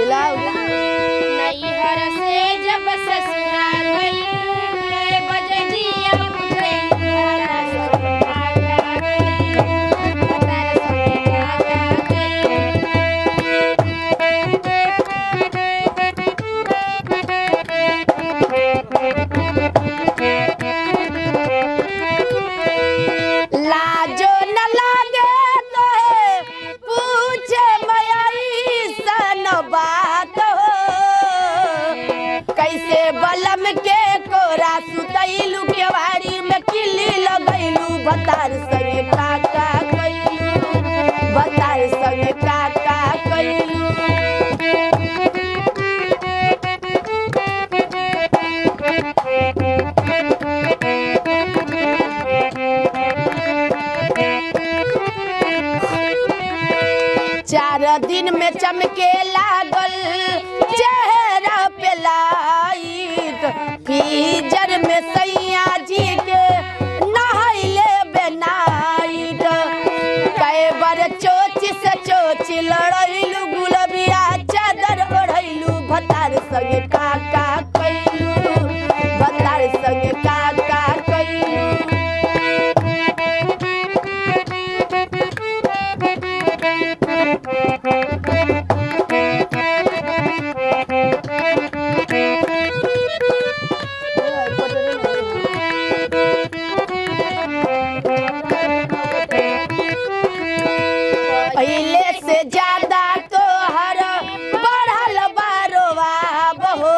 नैहर से जब ससुरा गई बजनिया लाजो न लागे तो पूछे मयई सन बात हो कैसे बलम के कोरा सुतैलू केवाड़ी में किल्ली लगैलू भतार संगे काका कैलू भतार संगे काका कैलू चार दिन में चमके लागल चेहरा पे लाइट फ्रीजर में सैया जी के नहाइले बेनाइट कई बार चोच से चोच लड़ैलू गुलबिया चादर ओढ़ैलू भतार संगे काका कैलू भतार संगे काका कैलू पहले से ज्यादा तो हर बढ़ल बारोवा हो